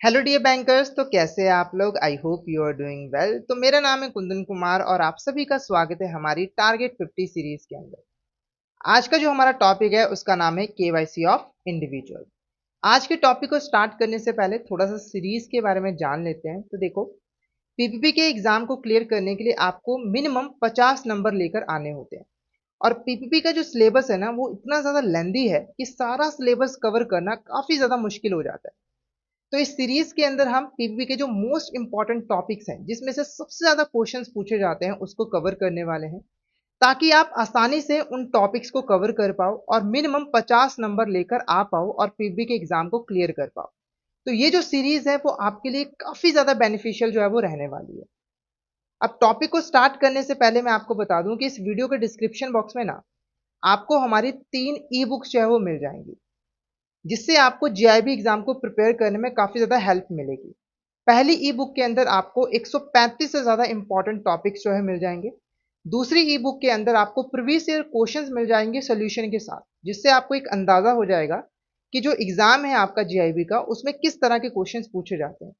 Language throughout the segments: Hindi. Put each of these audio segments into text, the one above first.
Hello dear bankers. तो कैसे हैं आप लोग? I hope you are doing well. तो मेरा नाम है कुंदन कुमार और आप सभी का स्वागत है हमारी टारगेट 50 सीरीज के अंदर। आज का जो हमारा टॉपिक है उसका नाम है केवाईसी ऑफ इंडिविजुअल। आज के टॉपिक को स्टार्ट करने से पहले थोड़ा सा सीरीज के बारे में जान लेते हैं। तो देखो, पीपीपी के एग्जाम को क्लियर करने के लिए आपको मिनिमम 50 नंबर लेकर आने होते हैं। और पीपीपी का जो सिलेबस है ना, वो इतना ज्यादा लेंदी है कि सारा सिलेबस कवर करना काफी ज्यादा मुश्किल हो जाता है। तो इस सीरीज के अंदर हम पीवीपी के जो मोस्ट इंपॉर्टेंट टॉपिक्स हैं, जिसमें से सबसे ज्यादा क्वेश्चंस पूछे जाते हैं, उसको कवर करने वाले हैं, ताकि आप आसानी से उन टॉपिक्स को कवर कर पाओ और मिनिमम 50 नंबर लेकर आ पाओ और पीवीपी के एग्जाम को क्लियर कर पाओ। तो ये जो सीरीज है वो आपके लिए काफी ज्यादा बेनिफिशियल जो है वो रहने वाली है। अब टॉपिक को स्टार्ट करने से पहले मैं आपको बता दूं कि इस वीडियो के डिस्क्रिप्शन बॉक्स में ना आपको हमारी 3 ई बुक्स जो है वो मिल जाएंगी, जिससे आपको जीआईबी एग्जाम को प्रिपेयर करने में काफी ज्यादा हेल्प मिलेगी। पहली ई बुक के अंदर आपको 135 से ज्यादा इंपॉर्टेंट टॉपिक्स जो है मिल जाएंगे। दूसरी ई बुक के अंदर आपको प्रीवियस ईयर क्वेश्चंस मिल जाएंगे सोल्यूशन के साथ, जिससे आपको एक अंदाजा हो जाएगा कि जो एग्जाम है आपका जीआईबी का, उसमें किस तरह के क्वेश्चंस पूछे जाते हैं।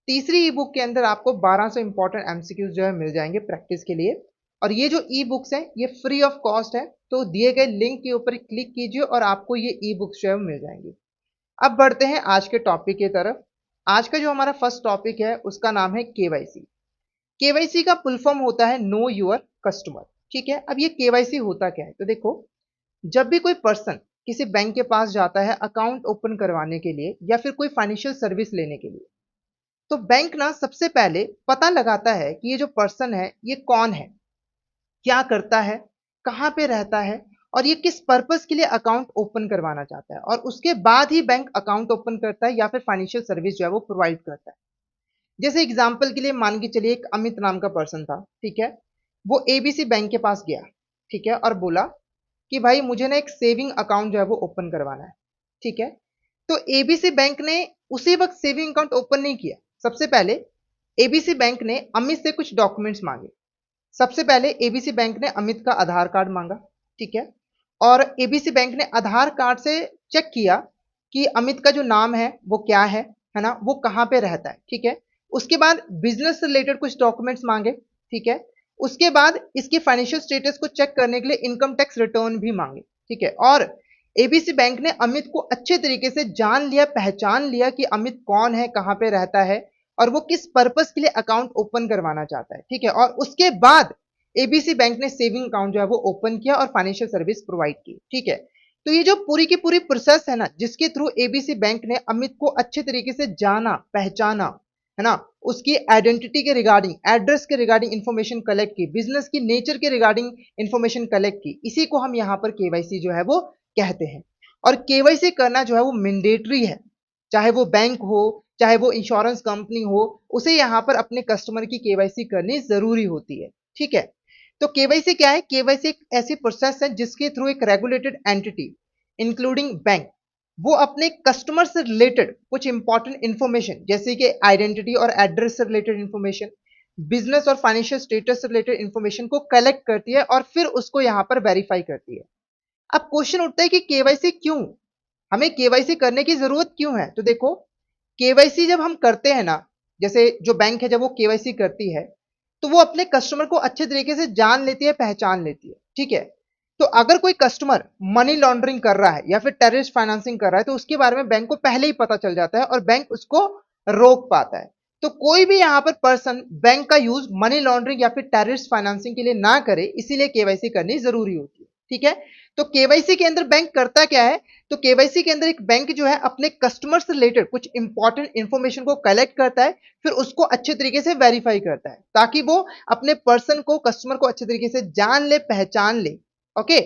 तीसरी ई बुक के अंदर आपको 1200 इंपॉर्टेंट एमसीक्यूज जो है मिल जाएंगे प्रैक्टिस के लिए। और ये जो ई बुक्स हैं ये फ्री ऑफ कॉस्ट है, तो दिए गए लिंक के ऊपर क्लिक कीजिए और आपको ये ई बुक्स जो है मिल जाएंगी। अब बढ़ते हैं आज के टॉपिक की तरफ। आज का जो हमारा फर्स्ट टॉपिक है उसका नाम है केवाईसी। केवाईसी का फुल फॉर्म होता है नो योर कस्टमर। ठीक है, अब ये केवाईसी होता क्या है? तो देखो, जब भी कोई पर्सन किसी बैंक के पास जाता है अकाउंट ओपन करवाने के लिए या फिर कोई फाइनेंशियल सर्विस लेने के लिए, तो बैंक ना सबसे पहले पता लगाता है कि ये जो पर्सन है ये कौन है, क्या करता है, कहाँ पे रहता है और ये किस पर्पस के लिए अकाउंट ओपन करवाना चाहता है, और उसके बाद ही बैंक अकाउंट ओपन करता है या फिर फाइनेंशियल सर्विस जो है वो प्रोवाइड करता है। जैसे एग्जांपल के लिए मान के चलिए, एक अमित नाम का पर्सन था, ठीक है। वो एबीसी बैंक के पास गया, ठीक है, और बोला कि भाई मुझे ना एक सेविंग अकाउंट जो है वो ओपन करवाना है। ठीक है, तो एबीसी बैंक ने उसी वक्त सेविंग अकाउंट ओपन नहीं किया। सबसे पहले एबीसी बैंक ने अमित से कुछ डॉक्यूमेंट्स मांगे। सबसे पहले एबीसी बैंक ने अमित का आधार कार्ड मांगा, ठीक है। और एबीसी बैंक ने आधार कार्ड से चेक किया कि अमित का जो नाम है वो क्या है ना, वो कहाँ पे रहता है, ठीक है। उसके बाद बिजनेस से रिलेटेड कुछ डॉक्यूमेंट्स मांगे, ठीक है। उसके बाद इसके फाइनेंशियल स्टेटस को चेक करने के लिए इनकम टैक्स रिटर्न भी मांगे, ठीक है। और एबीसी बैंक ने अमित को अच्छे तरीके से जान लिया, पहचान लिया कि अमित कौन है, कहाँ पे रहता है और वो किस पर्पस के लिए अकाउंट ओपन करवाना चाहता है, ठीक है। और उसके बाद एबीसी बैंक ने सेविंग अकाउंट जो है वो ओपन किया और फाइनेंशियल सर्विस प्रोवाइड की, ठीक है। तो ये जो पूरी की पूरी प्रोसेस है ना, जिसके थ्रू एबीसी बैंक ने अमित को अच्छे तरीके से जाना, पहचाना, है ना, उसकी आइडेंटिटी के रिगार्डिंग, एड्रेस के रिगार्डिंग इंफॉर्मेशन कलेक्ट की, बिजनेस की नेचर के रिगार्डिंग इंफॉर्मेशन कलेक्ट की, इसी को हम यहाँ पर केवाईसी जो है वो कहते हैं। और केवाईसी करना जो है वो मैंडेटरी है, चाहे वो बैंक हो, चाहे वो इंश्योरेंस कंपनी हो, उसे यहां पर अपने कस्टमर की केवाईसी करनी जरूरी होती है, ठीक है। तो केवाईसी क्या है? केवाईसी एक ऐसी प्रोसेस है जिसके थ्रू एक रेगुलेटेड एंटिटी इंक्लूडिंग बैंक, वो अपने कस्टमर से रिलेटेड कुछ इंपॉर्टेंट इंफॉर्मेशन जैसे कि आइडेंटिटी और एड्रेस से रिलेटेड इंफॉर्मेशन, बिजनेस और फाइनेंशियल स्टेटस से रिलेटेड इंफॉर्मेशन को कलेक्ट करती है और फिर उसको यहां पर वेरीफाई करती है। अब क्वेश्चन उठता है कि केवाईसी क्यों, हमें केवाईसी करने की जरूरत क्यों है? तो देखो, केवाईसी जब हम करते हैं ना, जैसे जो बैंक है जब वो केवाईसी करती है, तो वो अपने कस्टमर को अच्छे तरीके से जान लेती है, पहचान लेती है, ठीक है। तो अगर कोई कस्टमर मनी लॉन्ड्रिंग कर रहा है या फिर टेररिस्ट फाइनेंसिंग कर रहा है, तो उसके बारे में बैंक को पहले ही पता चल जाता है और बैंक उसको रोक पाता है। तो कोई भी यहां पर पर्सन बैंक का यूज मनी लॉन्ड्रिंग या फिर टेररिस्ट फाइनेंसिंग के लिए ना करे, इसीलिए केवाईसी करनी जरूरी होती है, ठीक है। तो केवाईसी के अंदर बैंक करता क्या है? तो केवाईसी के अंदर एक बैंक जो है अपने कस्टमर से रिलेटेड कुछ इंपॉर्टेंट इंफॉर्मेशन को कलेक्ट करता है, फिर उसको अच्छे तरीके से वेरीफाई करता है, ताकि वो अपने पर्सन को, कस्टमर को अच्छे तरीके से जान ले, पहचान ले। ओके,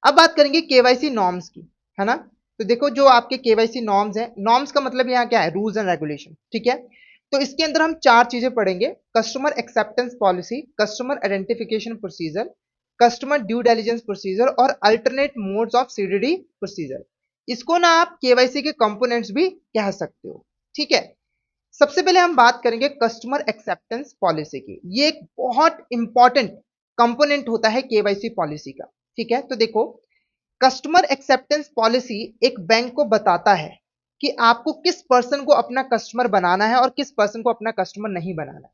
अब बात करेंगे केवाईसी नॉर्म्स की, है ना। तो देखो, जो आपके केवाईसी नॉर्म्स हैं, नॉर्म्स का मतलब यहाँ क्या है? रूल्स एंड रेगुलेशन, ठीक है। तो इसके अंदर हम चार चीजें पढ़ेंगे: customer acceptance policy, customer identification procedure, customer due diligence procedure और alternate modes of CDD procedure. इसको ना आप केवाईसी के कंपोनेंट्स भी कह सकते हो, ठीक है। सबसे पहले हम बात करेंगे कस्टमर एक्सेप्टेंस पॉलिसी की। ये एक बहुत इंपॉर्टेंट कंपोनेंट होता है केवाईसी पॉलिसी का, ठीक है। तो देखो, कस्टमर एक्सेप्टेंस पॉलिसी एक बैंक को बताता है कि आपको किस पर्सन को अपना कस्टमर बनाना है और किस पर्सन को अपना कस्टमर नहीं बनाना है।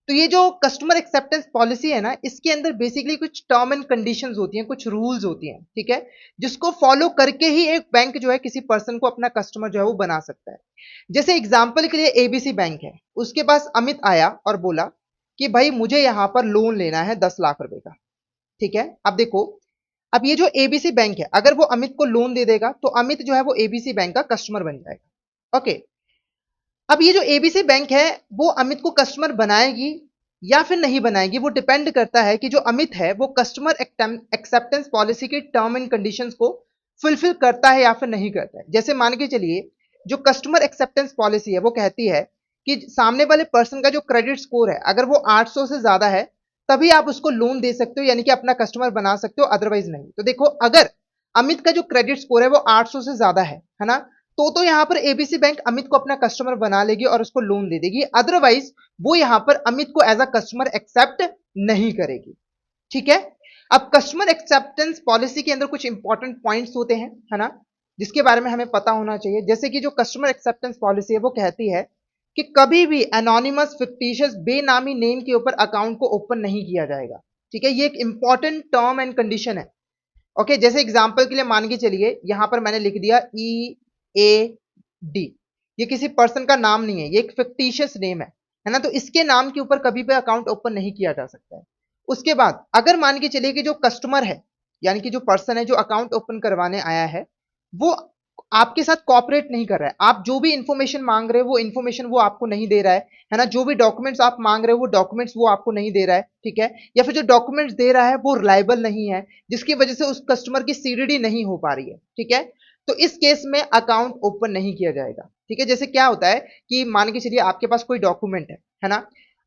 तो ये जो कस्टमर एक्सेप्टेंस पॉलिसी है ना, इसके अंदर बेसिकली कुछ टर्म एंड कंडीशंस होती हैं, कुछ रूल्स होती हैं, ठीक है, जिसको फॉलो करके ही एक बैंक जो है किसी पर्सन को अपना कस्टमर जो है वो बना सकता है। जैसे एग्जांपल के लिए एबीसी बैंक है, उसके पास अमित आया और बोला कि भाई मुझे यहां पर लोन लेना है 10 लाख रुपए का, ठीक है। अब देखो, अब ये जो एबीसी बैंक है, अगर वो अमित को लोन दे देगा तो अमित जो है वो एबीसी बैंक का कस्टमर बन जाएगा। ओके, अब ये जो एबीसी बैंक है वो अमित को कस्टमर बनाएगी या फिर नहीं बनाएगी, वो डिपेंड करता है कि जो अमित है वो कस्टमर एक्सेप्टेंस पॉलिसी के टर्म एंड कंडीशंस को फुलफिल करता है या फिर नहीं करता है। जैसे मान के चलिए, जो कस्टमर एक्सेप्टेंस पॉलिसी है वो कहती है कि सामने वाले पर्सन का जो क्रेडिट स्कोर है अगर वो 800 से ज्यादा है तभी आप उसको लोन दे सकते हो, यानी कि अपना कस्टमर बना सकते हो, अदरवाइज नहीं। तो देखो, अगर अमित का जो क्रेडिट स्कोर है वो 800 से ज्यादा है ना, तो यहां पर एबीसी बैंक अमित को अपना कस्टमर बना लेगी और उसको लोन दे देगी, अदरवाइज वो यहां पर अमित को एज अ कस्टमर एक्सेप्ट नहीं करेगी, ठीक है। अब कस्टमर एक्सेप्टेंस पॉलिसी के अंदर कुछ इंपॉर्टेंट पॉइंट्स होते हैं, है ना, जिसके बारे में हमें पता होना चाहिए। जैसे कि जो कस्टमर एक्सेप्टेंस पॉलिसी है वो कहती है कि कभी भी एनोनिमस फिक्टिशियस बेनामी नेम के ऊपर अकाउंट को ओपन नहीं किया जाएगा, ठीक है। ये एक इंपॉर्टेंट टर्म एंड कंडीशन है। ओके, जैसे एग्जांपल के लिए मान के चलिए, यहां पर मैंने लिख दिया EAD, ये किसी पर्सन का नाम नहीं है, ये एक फिक्टिशियस नेम है ना, तो इसके नाम के ऊपर कभी भी अकाउंट ओपन नहीं किया जा सकता है। उसके बाद अगर मान के चलिए कि जो कस्टमर है, यानी कि जो पर्सन है जो अकाउंट ओपन करवाने आया है, वो आपके साथ कॉपरेट नहीं कर रहा है, आप जो भी इंफॉर्मेशन मांग रहे हो वो इंफॉर्मेशन वो आपको नहीं दे रहा है ना, जो भी डॉक्यूमेंट्स आप मांग रहे हो वो डॉक्यूमेंट्स वो आपको नहीं दे रहा है, ठीक है, या फिर जो डॉक्यूमेंट्स दे रहा है वो रिलायबल नहीं है, जिसकी वजह से उस कस्टमर की सीडीडी नहीं हो पा रही है, ठीक है, तो इस केस में अकाउंट ओपन नहीं किया जाएगा, ठीक है। जैसे क्या होता है कि मान के चलिए आपके पास कोई डॉक्यूमेंट है ना,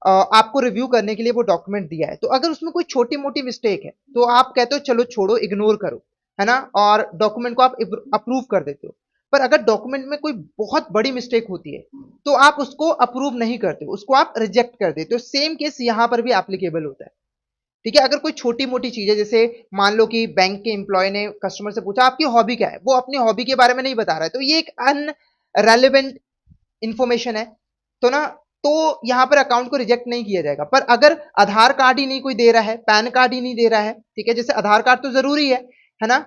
आपको रिव्यू करने के लिए वो डॉक्यूमेंट दिया है, तो अगर उसमें कोई छोटी मोटी मिस्टेक है तो आप कहते हो चलो छोड़ो, इग्नोर करो, है ना, और डॉक्यूमेंट को आप अप्रूव कर देते हो। पर अगर डॉक्यूमेंट में कोई बहुत बड़ी मिस्टेक होती है तो आप उसको अप्रूव नहीं करते, उसको आप रिजेक्ट कर देते हो। सेम केस यहां पर भी एप्लीकेबल होता है, ठीक है। अगर कोई छोटी मोटी चीज है, जैसे मान लो कि बैंक के एम्प्लॉय ने कस्टमर से पूछा आपकी हॉबी क्या है, वो अपनी हॉबी के बारे में नहीं बता रहा है, तो ये एक अनरेलेवेंट इंफॉर्मेशन है, तो ना, तो यहां पर अकाउंट को रिजेक्ट नहीं किया जाएगा। पर अगर आधार कार्ड ही नहीं कोई दे रहा है, पैन कार्ड ही नहीं दे रहा है, ठीक है, जैसे आधार कार्ड तो जरूरी है ना,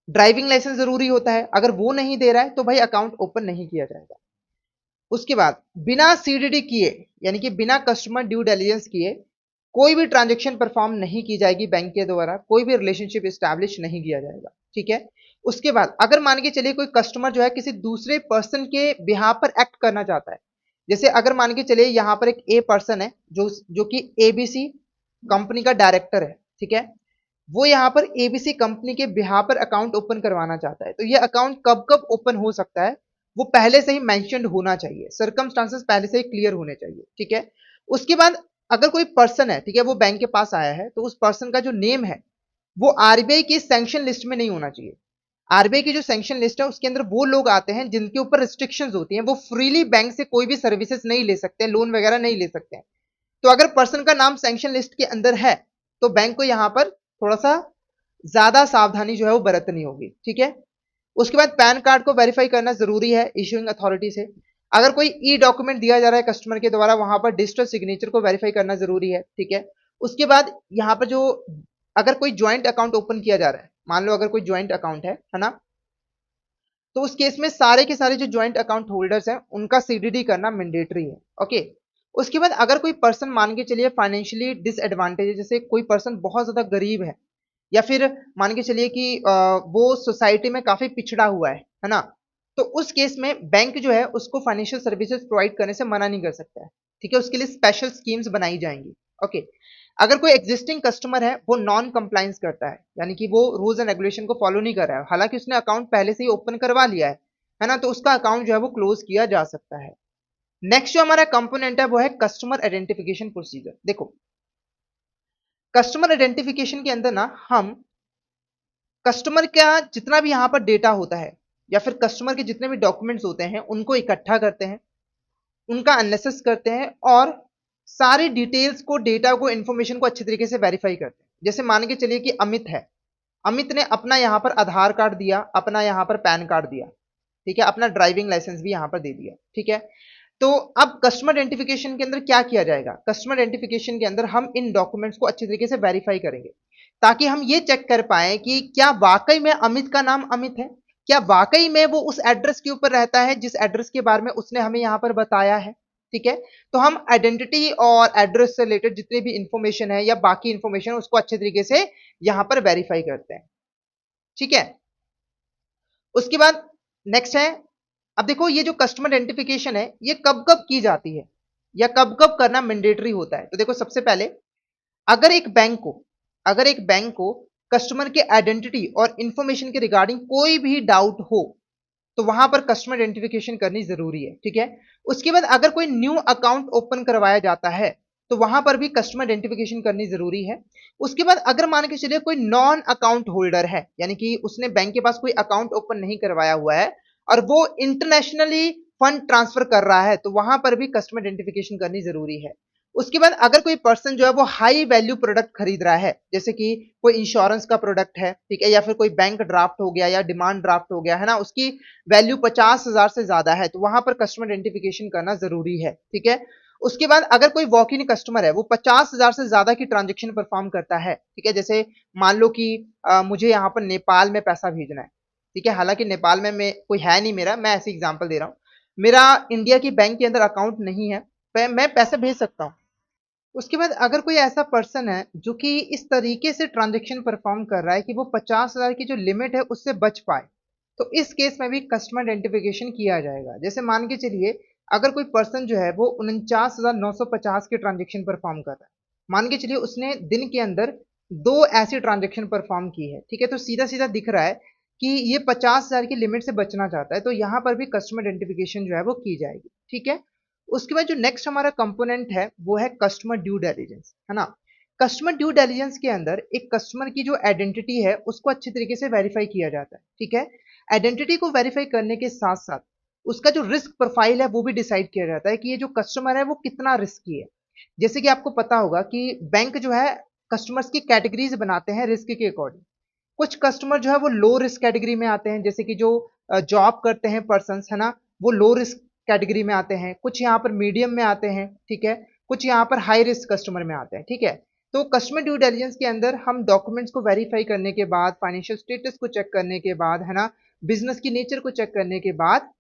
ड्राइविंग लाइसेंस जरूरी होता है, अगर वो नहीं दे रहा है तो भाई अकाउंट ओपन नहीं किया जाएगा। उसके बाद बिना सीडीडी किए, यानी कि बिना कस्टमर ड्यू डिलिजेंस किए कोई भी ट्रांजैक्शन परफॉर्म नहीं की जाएगी, बैंक के द्वारा कोई भी रिलेशनशिप एस्टैब्लिश नहीं किया जाएगा, ठीक है। उसके बाद अगर मान के चलिए कोई कस्टमर जो है किसी दूसरे पर्सन के बिहाफ पर एक्ट करना चाहता है, जैसे अगर मान के चलिए यहां पर एक ए पर्सन है जो कि एबीसी कंपनी का डायरेक्टर है, ठीक है, वो यहां पर एबीसी कंपनी के बिहाफ पर अकाउंट ओपन करवाना चाहता है, तो ये अकाउंट कब कब ओपन हो सकता है वो पहले से ही मेंशन्ड होना चाहिए, सर्कमस्टांसेस पहले से ही क्लियर होने चाहिए, ठीक है। उसके बाद अगर कोई पर्सन है, ठीक है, वो बैंक के पास आया है, तो उस पर्सन का जो नेम है वो आरबीआई की सैंक्शन लिस्ट में नहीं होना चाहिए। आरबीआई की जो सैंक्शन लिस्ट है उसके अंदर वो लोग आते हैं जिनके ऊपर रिस्ट्रिक्शंस होती हैं, वो फ्रीली बैंक से कोई भी सर्विसेज नहीं ले सकते, लोन वगैरह नहीं ले सकते हैं। तो अगर पर्सन का नाम सैंक्शन लिस्ट के अंदर है तो बैंक को यहां पर थोड़ा सा ज्यादा सावधानी जो है वो बरतनी होगी, ठीक है। उसके बाद पैन कार्ड को वेरीफाई करना जरूरी है इशूइंग अथॉरिटी से। अगर कोई ई डॉक्यूमेंट दिया जा रहा है कस्टमर के द्वारा, वहां पर डिजिटल सिग्नेचर को वेरीफाई करना जरूरी है, ठीक है। उसके बाद यहाँ पर जो अगर कोई ज्वाइंट अकाउंट ओपन किया जा रहा है, मान लो अगर कोई ज्वाइंट अकाउंट है ना, तो उस केस में सारे के सारे जो ज्वाइंट अकाउंट होल्डर्स हैं उनका सीडीडी करना मैंडेटरी है, ओके। उसके बाद अगर कोई पर्सन मान के चलिए फाइनेंशियली डिसएडवांटेज है, जैसे कोई पर्सन बहुत ज्यादा गरीब है या फिर मान के चलिए कि वो सोसाइटी में काफी पिछड़ा हुआ है ना, तो उस केस में बैंक जो है उसको फाइनेंशियल सर्विसेज प्रोवाइड करने से मना नहीं कर सकता है, ठीक है, उसके लिए स्पेशल स्कीम्स बनाई जाएंगी, ओके। अगर कोई एग्जिस्टिंग कस्टमर है वो नॉन कंप्लायंस करता है, यानी कि वो रूल्स एंड रेगुलेशन को फॉलो नहीं कर रहा है, हालांकि उसने अकाउंट पहले से ही ओपन करवा लिया है ना, तो उसका अकाउंट जो है वो क्लोज किया जा सकता है। नेक्स्ट जो हमारा कंपोनेंट है वो है कस्टमर आइडेंटिफिकेशन प्रोसीजर। देखो, कस्टमर आइडेंटिफिकेशन के अंदर ना हम कस्टमर का जितना भी यहां पर डेटा होता है या फिर कस्टमर के जितने भी डॉक्यूमेंट्स होते हैं उनको इकट्ठा करते हैं, उनका एनालिसिस करते हैं और सारी डिटेल्स को, डेटा को, इंफॉर्मेशन को अच्छे तरीके से वेरीफाई करते हैं। जैसे मान के चलिए कि अमित है, अमित ने अपना यहां पर आधार कार्ड दिया, अपना यहां पर पैन कार्ड दिया, ठीक है, अपना ड्राइविंग लाइसेंस भी यहाँ पर दे दिया, ठीक है। तो अब कस्टमर आइडेंटिफिकेशन के अंदर क्या किया जाएगा, कस्टमर आइडेंटिफिकेशन के अंदर हम इन डॉक्यूमेंट्स को अच्छे तरीके से वेरीफाई करेंगे ताकि हम ये चेक कर पाए कि क्या वाकई में अमित का नाम अमित है, क्या वाकई में वो उस एड्रेस के ऊपर रहता है जिस एड्रेस के बारे में उसने हमें यहाँ पर बताया है, ठीक है। तो हम आइडेंटिटी और एड्रेस से रिलेटेड जितनी भी इंफॉर्मेशन है या बाकी इंफॉर्मेशन उसको अच्छे तरीके से यहाँ पर वेरीफाई करते हैं, ठीक है। उसके बाद नेक्स्ट है, अब देखो ये जो कस्टमर आइडेंटिफिकेशन है ये कब कब की जाती है या कब कब करना मैंडेटरी होता है। तो देखो सबसे पहले अगर एक बैंक को कस्टमर के आइडेंटिटी और इंफॉर्मेशन के रिगार्डिंग कोई भी डाउट हो तो वहां पर कस्टमर आइडेंटिफिकेशन करनी जरूरी है, ठीक है। उसके बाद अगर कोई न्यू अकाउंट ओपन करवाया जाता है तो वहां पर भी कस्टमर आइडेंटिफिकेशन करनी जरूरी है। उसके बाद अगर मान के चलिए कोई नॉन अकाउंट होल्डर है, यानी कि उसने बैंक के पास कोई अकाउंट ओपन नहीं करवाया हुआ है और वो इंटरनेशनली फंड ट्रांसफर कर रहा है तो वहां पर भी कस्टमर आइडेंटिफिकेशन करनी जरूरी है। उसके बाद अगर कोई पर्सन जो है वो हाई वैल्यू प्रोडक्ट खरीद रहा है, जैसे कि कोई इंश्योरेंस का प्रोडक्ट है, ठीक है, या फिर कोई बैंक ड्राफ्ट हो गया या डिमांड ड्राफ्ट हो गया है ना, उसकी वैल्यू 50,000 से ज्यादा है तो वहां पर कस्टमर आइडेंटिफिकेशन करना जरूरी है, ठीक है। उसके बाद अगर कोई वॉक इन कस्टमर है वो 50,000 से ज्यादा की ट्रांजेक्शन परफॉर्म करता है, ठीक है, जैसे मान लो कि मुझे यहाँ पर नेपाल में पैसा भेजना है, ठीक है, हालांकि नेपाल में कोई है नहीं मेरा, मैं ऐसी एग्जांपल दे रहा हूँ, मेरा इंडिया की बैंक के अंदर अकाउंट नहीं है, मैं पैसे भेज सकता हूँ। उसके बाद अगर कोई ऐसा पर्सन है जो कि इस तरीके से ट्रांजेक्शन परफॉर्म कर रहा है कि वो 50,000 की जो लिमिट है उससे बच पाए तो इस केस में भी कस्टमर आइडेंटिफिकेशन किया जाएगा। जैसे मान के चलिए अगर कोई पर्सन जो है वो 49,950 के ट्रांजेक्शन परफॉर्म कर रहा है, मान के चलिए उसने दिन के अंदर 2 ऐसी ट्रांजेक्शन परफॉर्म की है, ठीक है, तो सीधा सीधा दिख रहा है कि ये 50,000 की लिमिट से बचना चाहता है तो यहाँ पर भी कस्टमर आइडेंटिफिकेशन जो है वो की जाएगी, ठीक है। उसके बाद जो नेक्स्ट हमारा कंपोनेंट है वो है कस्टमर ड्यू डिलिजेंस, है ना। कस्टमर ड्यू डिलिजेंस के अंदर एक कस्टमर की जो आइडेंटिटी है उसको अच्छे तरीके से वेरीफाई किया जाता है, ठीक है। आइडेंटिटी को वेरीफाई करने के साथ साथ उसका जो रिस्क प्रोफाइल है वो भी डिसाइड किया जाता है कि ये जो कस्टमर है वो कितना रिस्की है। जैसे कि आपको पता होगा कि बैंक जो है कस्टमर्स की कैटेगरीज बनाते हैं रिस्क के अकॉर्डिंग। कुछ कस्टमर जो है वो लो रिस्क कैटेगरी में आते हैं, जैसे कि जो जॉब करते हैं पर्सन, है ना, वो लो रिस्क कैटेगरी में आते हैं, कुछ यहाँ पर मीडियम में आते हैं, ठीक है, कुछ यहाँ पर हाई रिस्क कस्टमर में आते हैं, ठीक है। तो कस्टमर ड्यू डिलिजेंस के अंदर हम डॉक्यूमेंट्स को वेरीफाई करने के बाद, फाइनेंशियल स्टेटस को चेक करने के बाद, है ना, बिजनेस की नेचर को चेक करने के बाद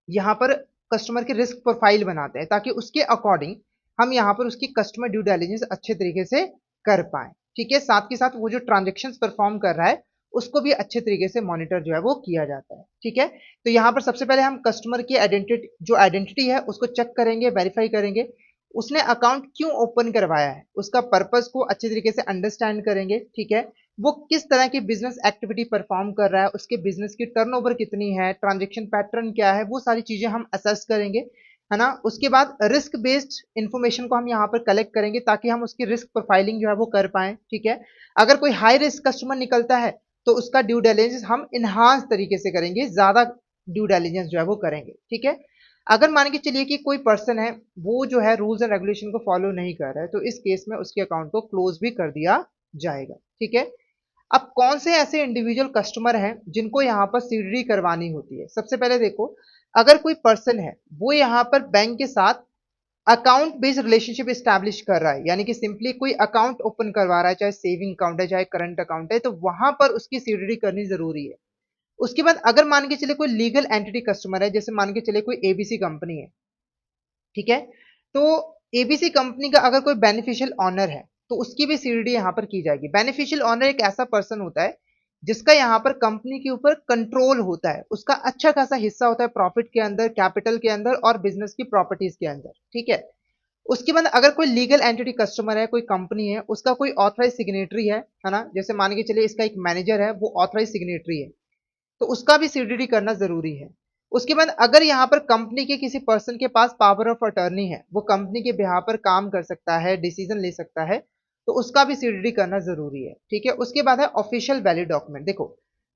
यहाँ पर कस्टमर के रिस्क प्रोफाइल बनाते हैं ताकि उसके अकॉर्डिंग हम यहाँ पर उसकी कस्टमर ड्यू डिलिजेंस अच्छे तरीके से कर पाए, ठीक है। साथ के साथ वो जो ट्रांजेक्शन्स परफॉर्म कर रहा है उसको भी अच्छे तरीके से मॉनिटर जो है वो किया जाता है, ठीक है। तो यहाँ पर सबसे पहले हम कस्टमर की आइडेंटिटी है उसको चेक करेंगे, वेरीफाई करेंगे, उसने अकाउंट क्यों ओपन करवाया है उसका पर्पस को अच्छे तरीके से अंडरस्टैंड करेंगे, ठीक है। वो किस तरह की बिजनेस एक्टिविटी परफॉर्म कर रहा है, उसके बिजनेस की टर्नओवर कितनी है, ट्रांजैक्शन पैटर्न क्या है, वो सारी चीजें हम असेस करेंगे, है ना। उसके बाद रिस्क बेस्ड इंफॉर्मेशन को हम यहाँ पर कलेक्ट करेंगे ताकि हम उसकी रिस्क प्रोफाइलिंग जो है वो कर पाए, ठीक है। अगर कोई हाई रिस्क कस्टमर निकलता है तो उसका ड्यू डिलिजेंस हम इनहांस तरीके से करेंगे, ज्यादा ड्यू डिलिजेंस जो है वो करेंगे, ठीक है। अगर मान के चलिए कि कोई पर्सन है वो जो है रूल्स एंड रेगुलेशन को फॉलो नहीं कर रहा है तो इस केस में उसके अकाउंट को क्लोज भी कर दिया जाएगा, ठीक है। अब कौन से ऐसे इंडिविजुअल कस्टमर हैं जिनको यहाँ पर सीडीडी करवानी होती है। सबसे पहले देखो, अगर कोई पर्सन है वो यहाँ पर बैंक के साथ अकाउंट बेस्ड रिलेशनशिप स्टैब्लिश कर रहा है, यानी कि सिंपली कोई अकाउंट ओपन करवा रहा है, चाहे सेविंग अकाउंट है चाहे करंट अकाउंट है, तो वहां पर उसकी सीडीडी करनी जरूरी है। उसके बाद अगर मान के चले कोई लीगल एंटिटी कस्टमर है, जैसे मान के चले कोई एबीसी कंपनी है, ठीक है, तो एबीसी कंपनी का अगर कोई बेनिफिशियल ऑनर है तो उसकी भी सीडीडी यहाँ पर की जाएगी। बेनिफिशियल ऑनर एक ऐसा पर्सन होता है जिसका यहाँ पर कंपनी के ऊपर कंट्रोल होता है, उसका अच्छा खासा हिस्सा होता है प्रॉफिट के अंदर, कैपिटल के अंदर और बिजनेस की प्रॉपर्टीज के अंदर, ठीक है। उसके बाद अगर कोई लीगल एंटिटी कस्टमर है, कोई कंपनी है, उसका कोई ऑथराइज सिग्नेटरी है ना, जैसे मान के चलिए इसका एक मैनेजर है वो ऑथराइज सिग्नेटरी है तो उसका भी सीडीडी करना जरूरी है। उसके बाद अगर यहाँ पर कंपनी के किसी पर्सन के पास पावर ऑफ अटर्नी है, वो कंपनी के बिहार पर काम कर सकता है, डिसीजन ले सकता है, तो उसका भी सीडीडी करना जरूरी है, ठीक है। उसके बाद है ऑफिशियल वैलिड डॉक्यूमेंट। देखो,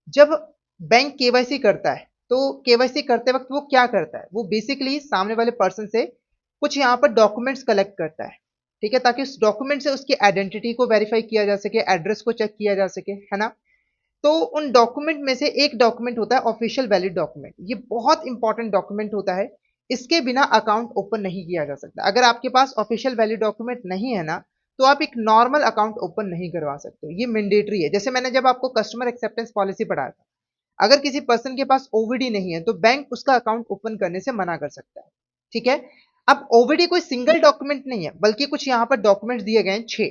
जब बैंक केवाईसी करता है तो केवाईसी करते वक्त वो क्या करता है, वो बेसिकली सामने वाले पर्सन से कुछ यहाँ पर डॉक्यूमेंट्स कलेक्ट करता है, ठीक है, ताकि उस डॉक्यूमेंट से उसकी आइडेंटिटी को वेरीफाई किया जा सके, एड्रेस को चेक किया जा सके, है ना। तो उन डॉक्यूमेंट में से एक डॉक्यूमेंट होता है ऑफिशियल वैलिड डॉक्यूमेंट। ये बहुत इंपॉर्टेंट डॉक्यूमेंट होता है, इसके बिना अकाउंट ओपन नहीं किया जा सकता। अगर आपके पास ऑफिशियल वैलिड डॉक्यूमेंट नहीं है ना, तो आप एक नॉर्मल अकाउंट ओपन नहीं करवा सकते। ये मैंडेटरी है। जैसे मैंने जब आपको कस्टमर एक्सेप्टेंस पॉलिसी पढ़ाया था, अगर किसी पर्सन के पास ओवीडी नहीं है तो बैंक उसका अकाउंट ओपन करने से मना कर सकता है। ठीक है। अब ओवीडी कोई सिंगल डॉक्यूमेंट नहीं है, बल्कि कुछ यहां पर डॉक्यूमेंट दिए गए हैं 6,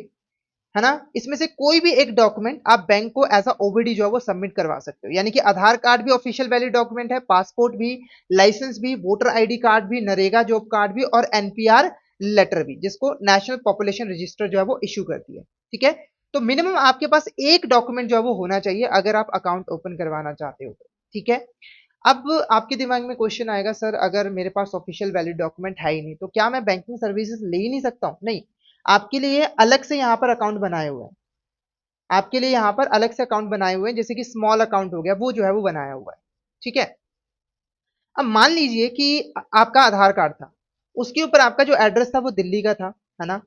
है ना। इसमें से कोई भी एक डॉक्यूमेंट आप बैंक को एज अ ओवीडी जो है वो सबमिट करवा सकते हो। यानी कि आधार कार्ड भी ऑफिशियल वैलिड डॉक्यूमेंट है, पासपोर्ट भी, लाइसेंस भी, वोटर आईडी कार्ड भी, नरेगा जॉब कार्ड भी, और एनपीआर लेटर भी, जिसको नेशनल पॉपुलेशन रजिस्टर जो है वो इशू करती है। ठीक है। तो मिनिमम आपके पास एक डॉक्यूमेंट जो है वो होना चाहिए अगर आप अकाउंट ओपन करवाना चाहते हो तो। ठीक है। अब आपके दिमाग में क्वेश्चन आएगा, सर अगर मेरे पास ऑफिशियल वैलिड डॉक्यूमेंट है ही नहीं तो क्या मैं बैंकिंग सर्विसेज ले ही नहीं सकता हूं? नहीं, आपके लिए अलग से यहाँ पर अकाउंट बनाए हुए हैं। आपके लिए यहाँ पर अलग से अकाउंट बनाए हुए हैं, जैसे कि स्मॉल अकाउंट हो गया, वो जो है वो बनाया हुआ है। ठीक है। अब मान लीजिए कि आपका आधार कार्ड था, उसके ऊपर आपका जो एड्रेस था वो दिल्ली का था, है ना।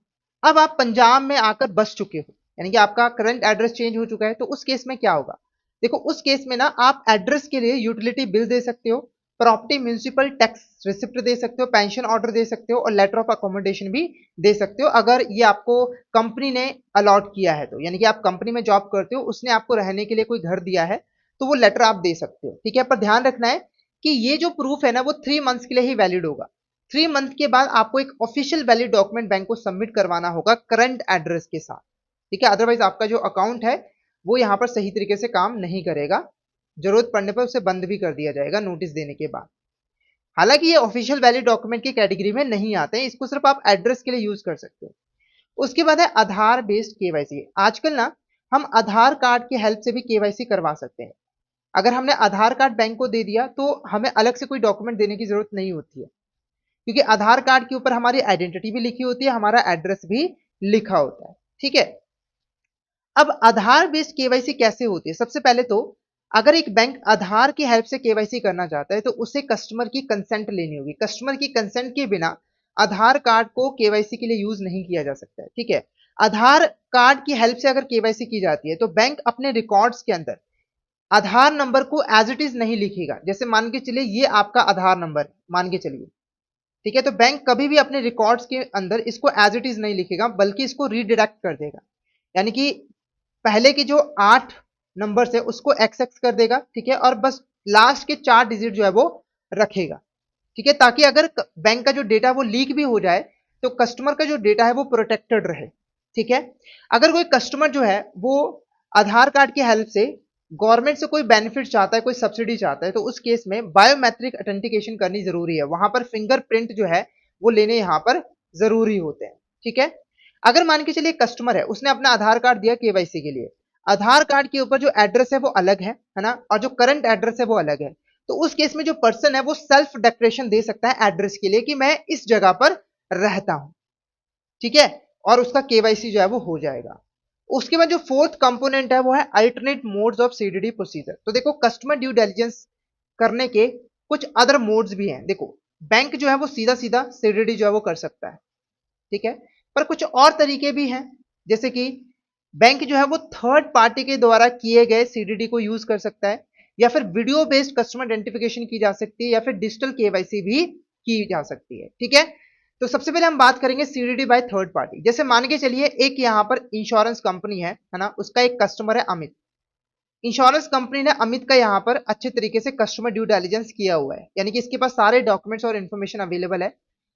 अब आप पंजाब में आकर बस चुके हो, यानी कि आपका करंट एड्रेस चेंज हो चुका है। तो उस केस में क्या होगा? देखो, उस केस में ना आप एड्रेस के लिए यूटिलिटी बिल दे सकते हो, प्रॉपर्टी म्यूनिसिपल टैक्स रिसिप्ट दे सकते हो, पेंशन ऑर्डर दे सकते हो, और लेटर ऑफ अकोमोडेशन भी दे सकते हो, अगर ये आपको कंपनी ने अलॉट किया है तो। यानी कि आप कंपनी में जॉब करते हो, उसने आपको रहने के लिए कोई घर दिया है, तो वो लेटर आप दे सकते हो। ठीक है। पर ध्यान रखना है कि ये जो प्रूफ है ना वो 3 मंथ्स के लिए ही वैलिड होगा। 3 मंथ के बाद आपको एक ऑफिशियल वैलिड डॉक्यूमेंट बैंक को सबमिट करवाना होगा करंट एड्रेस के साथ। ठीक है। अदरवाइज आपका जो अकाउंट है वो यहां पर सही तरीके से काम नहीं करेगा, जरूरत पड़ने पर उसे बंद भी कर दिया जाएगा नोटिस देने के बाद। हालांकि ये ऑफिशियल वैलिड डॉक्यूमेंट की कैटेगरी में नहीं आते हैं, इसको सिर्फ आप एड्रेस के लिए यूज कर सकते हो। उसके बाद है आधार बेस्ड केवाईसी। आजकल ना हम आधार कार्ड की हेल्प से भी केवाईसी करवा सकते हैं। अगर हमने आधार कार्ड बैंक को दे दिया तो हमें अलग से कोई डॉक्यूमेंट देने की जरूरत नहीं होती है, क्योंकि आधार कार्ड के ऊपर हमारी आइडेंटिटी भी लिखी होती है, हमारा एड्रेस भी लिखा होता है। ठीक है। अब आधार बेस्ड केवाईसी कैसे होती है? सबसे पहले तो अगर एक बैंक आधार की हेल्प से केवाईसी करना चाहता है तो उसे कस्टमर की कंसेंट लेनी होगी। कस्टमर की कंसेंट के बिना आधार कार्ड को केवाईसी के लिए यूज नहीं किया जा सकता है। ठीक है। आधार कार्ड की हेल्प से अगर केवाईसी की जाती है तो बैंक अपने रिकॉर्ड्स के अंदर आधार नंबर को एज इट इज नहीं लिखेगा। जैसे मान के चलिए ये आपका आधार नंबर है, मान के चलिए। ठीक है। तो बैंक कभी भी अपने रिकॉर्ड्स के अंदर इसको एज इट इज नहीं लिखेगा, बल्कि इसको रीडिरेक्ट कर देगा। यानी कि पहले के जो 8 नंबर है उसको एक्स एक्स कर देगा। ठीक है। और बस लास्ट के 4 डिजिट जो है वो रखेगा। ठीक है। ताकि अगर बैंक का जो डेटा वो लीक भी हो जाए तो कस्टमर का जो डेटा है वो प्रोटेक्टेड रहे। ठीक है। अगर कोई कस्टमर जो है वो आधार कार्ड की हेल्प से गवर्नमेंट से कोई बेनिफिट चाहता है, कोई सब्सिडी चाहता है, तो उस केस में बायोमेट्रिक ऑथेंटिकेशन करनी जरूरी है। वहां पर फिंगरप्रिंट जो है वो लेने यहां पर जरूरी होते हैं। ठीक है। अगर मान के चलिए कस्टमर है, उसने अपना आधार कार्ड दिया केवाईसी के लिए, आधार कार्ड के ऊपर जो एड्रेस है वो अलग है ना, और जो करंट एड्रेस है वो अलग है। तो उस केस में जो पर्सन है वो सेल्फ डिक्लेरेशन दे सकता है एड्रेस के लिए कि मैं इस जगह पर रहता हूं। ठीक है। और उसका केवाईसी जो है वो हो जाएगा। उसके बाद जो फोर्थ कंपोनेंट है वो है alternate modes of CDD procedure. तो देखो, कस्टमर ड्यू डिलिजेंस करने के कुछ अदर मोड्स भी हैं। देखो, बैंक जो है वो सीधा सीधा सीडीडी जो है वो कर सकता है। ठीक है। पर कुछ और तरीके भी हैं, जैसे कि बैंक जो है वो थर्ड पार्टी के द्वारा किए गए सीडीडी को यूज कर सकता है, या फिर वीडियो बेस्ड कस्टमर आइडेंटिफिकेशन की जा सकती है, या फिर डिजिटल केवाईसी भी की जा सकती है। ठीक है। तो सबसे पहले हम बात करेंगे सीडीडी बाय थर्ड पार्टी। जैसे मान के चलिए एक यहां पर इंश्योरेंस कंपनी है ना, उसका एक कस्टमर है अमित। इंश्योरेंस कंपनी ने अमित का यहां पर अच्छे तरीके से कस्टमर ड्यू डिलिजेंस किया हुआ है, यानी कि इसके पास सारे डॉक्यूमेंट्स और इन्फॉर्मेशन अवेलेबल है।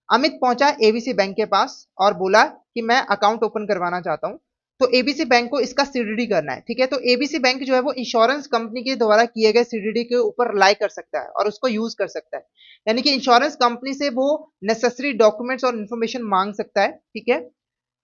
अमित पहुंचा एबीसी बैंक के पास और बोला कि मैं अकाउंट ओपन करवाना चाहता हूं। तो एबीसी बैंक को इसका सीडीडी करना है। ठीक है। तो एबीसी बैंक जो है वो इंश्योरेंस कंपनी के द्वारा किए गए सीडीडी के ऊपर लाई कर सकता है और उसको यूज कर सकता है। यानी कि इंश्योरेंस कंपनी से वो नेसेसरी डॉक्यूमेंट्स और इन्फॉर्मेशन मांग सकता है। ठीक है।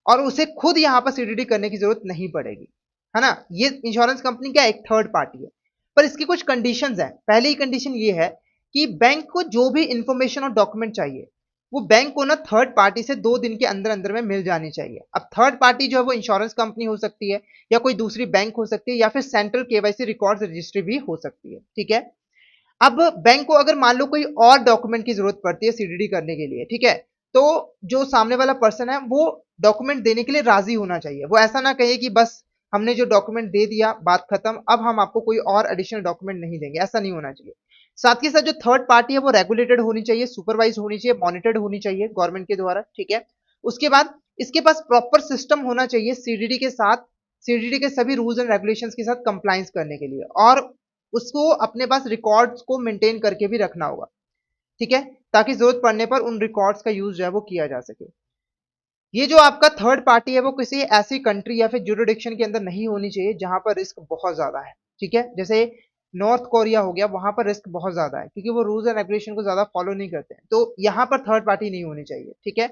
और उसे खुद यहां पर सीडीडी करने की जरूरत नहीं पड़ेगी, है ना। ये इंश्योरेंस कंपनी क्या, एक थर्ड पार्टी है। पर इसकी कुछ कंडीशंस हैं। पहली कंडीशन ये है कि बैंक को जो भी इंफॉर्मेशन और डॉक्यूमेंट चाहिए वो बैंक को ना थर्ड पार्टी से 2 दिन के अंदर अंदर में मिल जानी चाहिए। अब थर्ड पार्टी जो है वो इंश्योरेंस कंपनी हो सकती है, या कोई दूसरी बैंक हो सकती है, या फिर सेंट्रल केवाईसी रिकॉर्ड्स रजिस्ट्री भी हो सकती है। ठीक है। अब बैंक को अगर मान लो कोई और डॉक्यूमेंट की जरूरत पड़ती है सीडीडी करने के लिए, ठीक है, तो जो सामने वाला पर्सन है वो डॉक्यूमेंट देने के लिए राजी होना चाहिए। वो ऐसा ना कहे कि बस हमने जो डॉक्यूमेंट दे दिया, बात खत्म, अब हम आपको कोई और एडिशनल डॉक्यूमेंट नहीं देंगे, ऐसा नहीं होना चाहिए। साथ ही साथ जो थर्ड पार्टी है वो रेगुलेटेड होनी चाहिए, सुपरवाइज होनी चाहिए, मॉनिटर्ड होनी चाहिए गवर्नमेंट के द्वारा, ठीक है। उसके बाद इसके पास प्रॉपर सिस्टम होना चाहिए सीडीडी के साथ, सीडीडी के सभी रूल्स एंड रेगुलेशंस के साथ कंप्लायंस करने के लिए, और उसको अपने पास रिकॉर्ड्स को मेंटेन करके भी रखना होगा, ठीक है, ताकि जरूरत पड़ने पर उन रिकॉर्ड्स का यूज जो है वो किया जा सके। ये जो आपका थर्ड पार्टी है वो किसी ऐसी कंट्री या फिर जुरिडिक्शन के अंदर नहीं होनी चाहिए जहां पर रिस्क बहुत ज्यादा है, ठीक है। जैसे नॉर्थ कोरिया हो गया, वहां पर रिस्क बहुत ज्यादा है क्योंकि वो रूल्स एंड रेगुलेशन को ज्यादा फॉलो नहीं करते हैं, तो यहाँ पर थर्ड पार्टी नहीं होनी चाहिए, ठीक है।